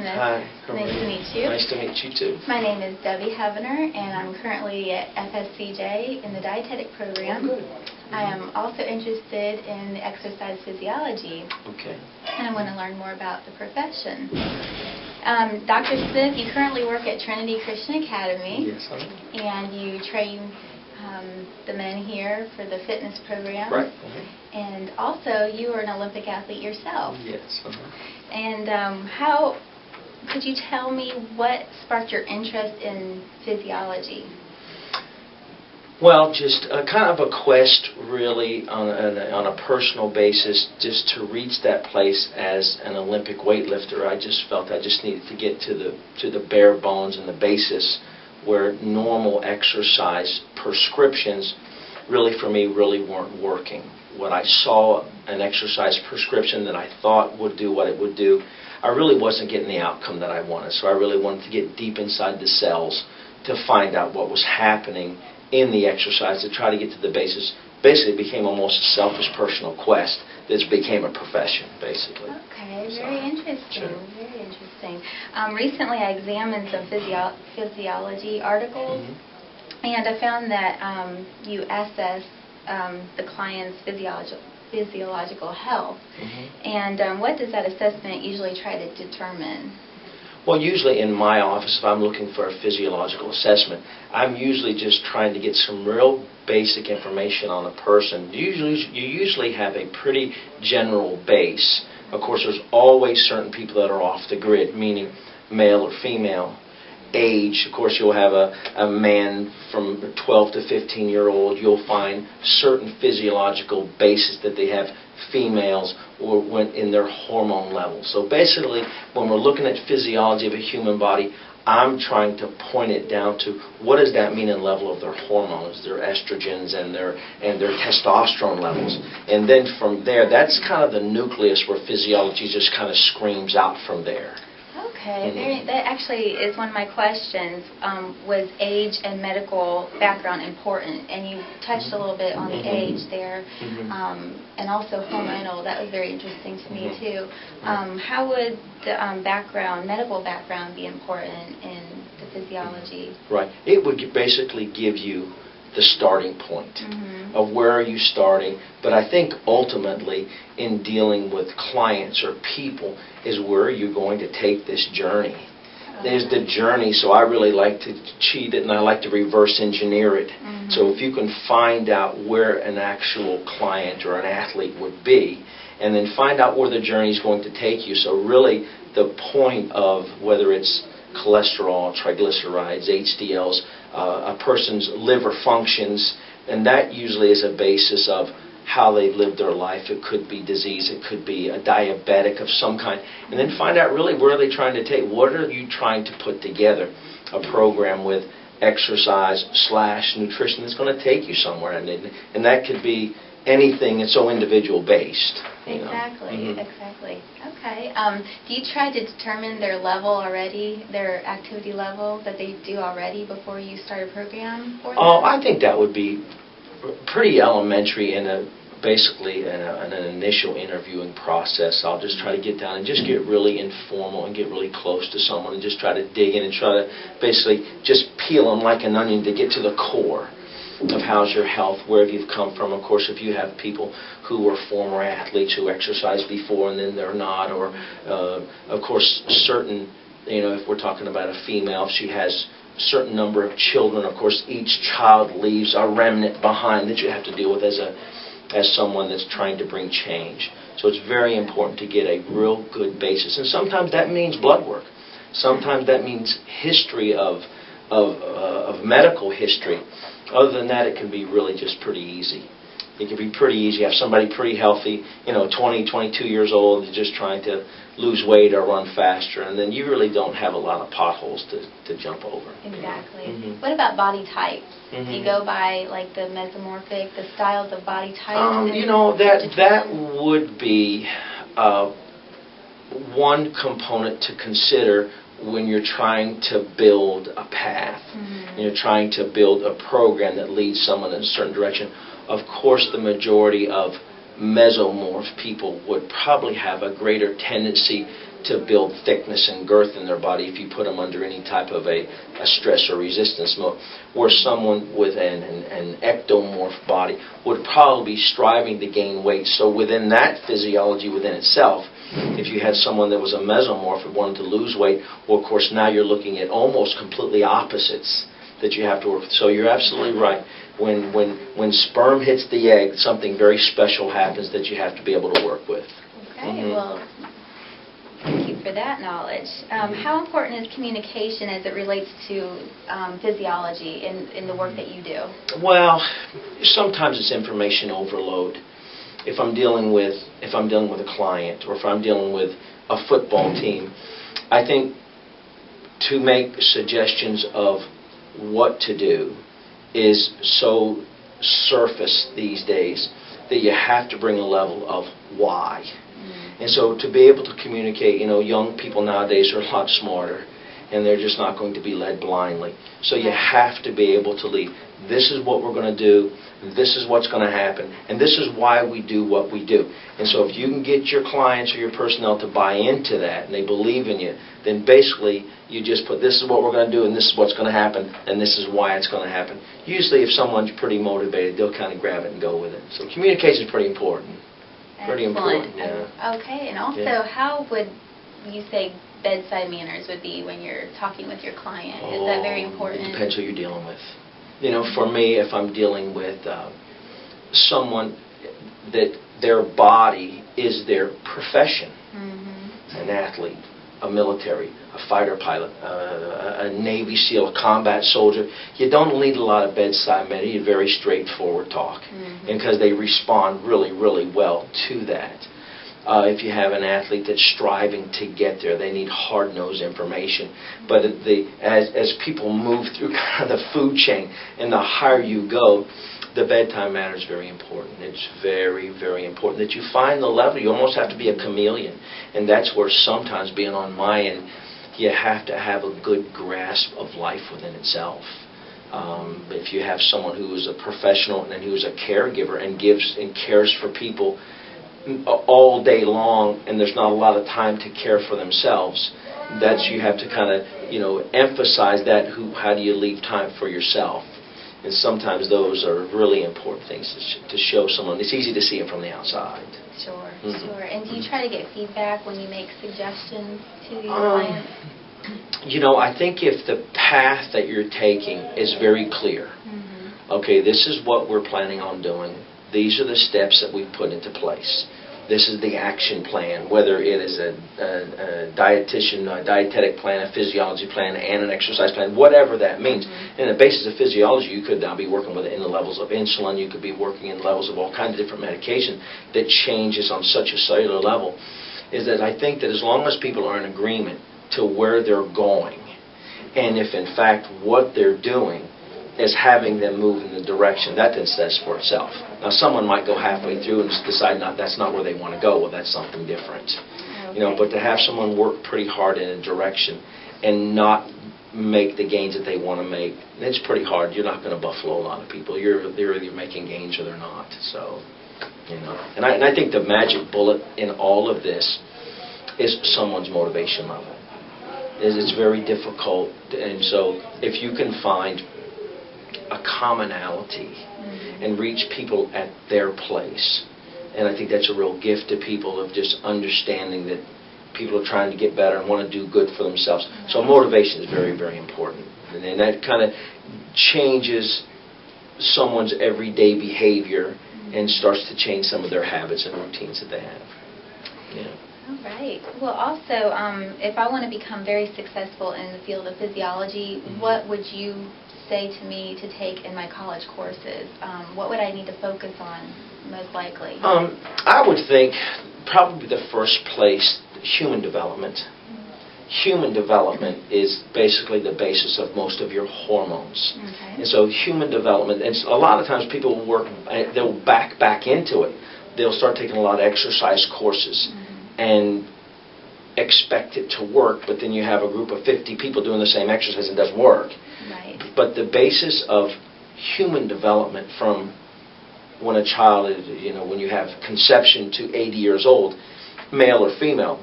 Smith. Hi. Nice to meet you. Nice to meet you too. My name is Debbie Heavener, and I'm currently at FSCJ in the dietetic program. Oh, good. I am also interested in exercise physiology. Okay. And I want to learn more about the profession. Dr. Smith, you currently work at Trinity Christian Academy. Yes, I am. And you train the men here for the fitness program. Right. And also, you are an Olympic athlete yourself. Yes. And how could you tell me what sparked your interest in physiology? Well, just kind of a quest, really, on a personal basis, just to reach that place as an Olympic weightlifter. I just felt I just needed to get to the bare bones and the basis, where normal exercise prescriptions, really for me, really weren't working. What I saw an exercise prescription that I thought would do what it would do, I really wasn't getting the outcome that I wanted. So I really wanted to get deep inside the cells to find out what was happening in the exercise, to try to get to the basis. Basically, it became almost a selfish personal quest that became a profession, basically. Okay, very interesting. Sure. Very interesting. Recently, I examined some physiology articles, and I found that you assess the client's physiological health. And what does that assessment usually try to determine? Well, usually in my office, if I'm looking for a physiological assessment, I'm usually just trying to get some real basic information on a person. You usually have a pretty general base. Of course, there's always certain people that are off the grid, meaning male or female. Age, of course, you'll have a man from 12 to 15-year-old. You'll find certain physiological bases that they have, females, or when in their hormone levels. So basically, when we're looking at physiology of a human body, I'm trying to point it down to what does that mean in level of their hormones, their estrogens and their testosterone levels. And then from there, that's kind of the nucleus where physiology just kind of screams out from there. Okay, that actually is one of my questions. Was age and medical background important? And you touched a little bit on the age there, and also hormonal. That was very interesting to me too. How would the medical background be important in the physiology? Right. It would basically give you the starting point of where are you starting. But I think ultimately in dealing with clients or people is where you're going to take this journey. There's the journey, so I really like to cheat it and I like to reverse engineer it. So if you can find out where an actual client or an athlete would be, and then find out where the journey is going to take you. So really the point of whether it's cholesterol, triglycerides, HDLs, a person's liver functions, and that usually is a basis of how they live their life. It could be disease, it could be a diabetic of some kind, and then find out really where are they trying to take, what are you trying to put together a program with exercise / nutrition that's going to take you somewhere, and that could be anything. It's so individual based. Exactly, exactly. Okay. Do you try to determine their level already, their activity level that they do already before you start a program for them? Oh, I think that would be pretty elementary basically in an initial interviewing process. I'll just try to get down and just get really informal and get really close to someone and just try to dig in and try to basically just peel them like an onion to get to the core of how's your health, where have you come from. Of course, if you have people who were former athletes who exercised before and then they're not, or of course certain, if we're talking about a female, if she has a certain number of children, of course each child leaves a remnant behind that you have to deal with as someone that's trying to bring change. So it's very important to get a real good basis, and sometimes that means blood work. Sometimes that means history of medical history. Other than that, it can be really just pretty easy. It can be pretty easy. You have somebody pretty healthy, 20, 22 years old, just trying to lose weight or run faster, and then you really don't have a lot of potholes to jump over. Exactly. What about body types? Do you go by like the mesomorphic, the styles of body types? That would be one component to consider when you're trying to build a path, you're trying to build a program that leads someone in a certain direction. Of course, the majority of mesomorph people would probably have a greater tendency to build thickness and girth in their body if you put them under any type of a stress or resistance mode, where someone with an ectomorph body would probably be striving to gain weight. So within that physiology within itself, if you had someone that was a mesomorph and wanted to lose weight, well, of course, now you're looking at almost completely opposites that you have to work with. So you're absolutely right. When sperm hits the egg, something very special happens that you have to be able to work with. Okay, well, thank you for that knowledge. How important is communication as it relates to physiology in the work that you do? Well, sometimes it's information overload. If I'm dealing with a client, or if I'm dealing with a football team, I think to make suggestions of what to do is so surface these days that you have to bring a level of why. And so to be able to communicate, young people nowadays are a lot smarter, and they're just not going to be led blindly. So you have to be able to lead. This is what we're going to do. This is what's going to happen. And this is why we do what we do. And so if you can get your clients or your personnel to buy into that, and they believe in you, then basically you just put, this is what we're going to do, and this is what's going to happen, and this is why it's going to happen. Usually if someone's pretty motivated, they'll kind of grab it and go with it. So communication is pretty important. Pretty important, yeah. Okay, and also, how would you say bedside manners would be when you're talking with your client? Is that very important? It depends who you're dealing with. For me, if I'm dealing with someone that their body is their profession, an athlete, a military, a fighter pilot, a Navy SEAL, a combat soldier, you don't need a lot of bedside manner. You very straightforward talk, because they respond really, really well to that. If you have an athlete that's striving to get there, they need hard-nosed information. But as people move through kind of the food chain, and the higher you go, the bedtime manner is very important. It's very, very important that you find the level. You almost have to be a chameleon. And that's where sometimes, being on my end, you have to have a good grasp of life within itself. If you have someone who is a professional and who is a caregiver and gives and cares for people all day long, and there's not a lot of time to care for themselves, that's, you have to kind of emphasize that. How do you leave time for yourself? And sometimes those are really important things to show someone. It's easy to see it from the outside. Sure, sure. And do you try to get feedback when you make suggestions to your clients? I think if the path that you're taking is very clear, okay, this is what we're planning on doing. These are the steps that we've put into place. This is the action plan, whether it is a dietitian, a dietetic plan, a physiology plan, and an exercise plan, whatever that means. And the basis of physiology, you could now be working with it in the levels of insulin. You could be working in levels of all kinds of different medication that changes on such a cellular level. Is that I think that as long as people are in agreement to where they're going, and if in fact what they're doing is having them move in the direction, that then says for itself. Now, someone might go halfway through and decide that's not where they want to go. Well, that's something different. Okay. But to have someone work pretty hard in a direction and not make the gains that they want to make, it's pretty hard. You're not going to buffalo a lot of people. They're either making gains or they're not. So, and I think the magic bullet in all of this is someone's motivation level. It's very difficult, and so if you can find a commonality and reach people at their place. And I think that's a real gift to people, of just understanding that people are trying to get better and want to do good for themselves. So motivation is very, very important. And that kind of changes someone's everyday behavior and starts to change some of their habits and routines that they have. Yeah. All right. Well, also, if I want to become very successful in the field of physiology, what would you say to me to take in my college courses? What would I need to focus on most likely? I would think probably the first place, human development. Human development is basically the basis of most of your hormones. Okay. And so human development, and a lot of times people will work, they'll back into it. They'll start taking a lot of exercise courses and expect it to work, but then you have a group of 50 people doing the same exercise and it doesn't work. Right. But the basis of human development from when a child is, when you have conception to 80 years old, male or female,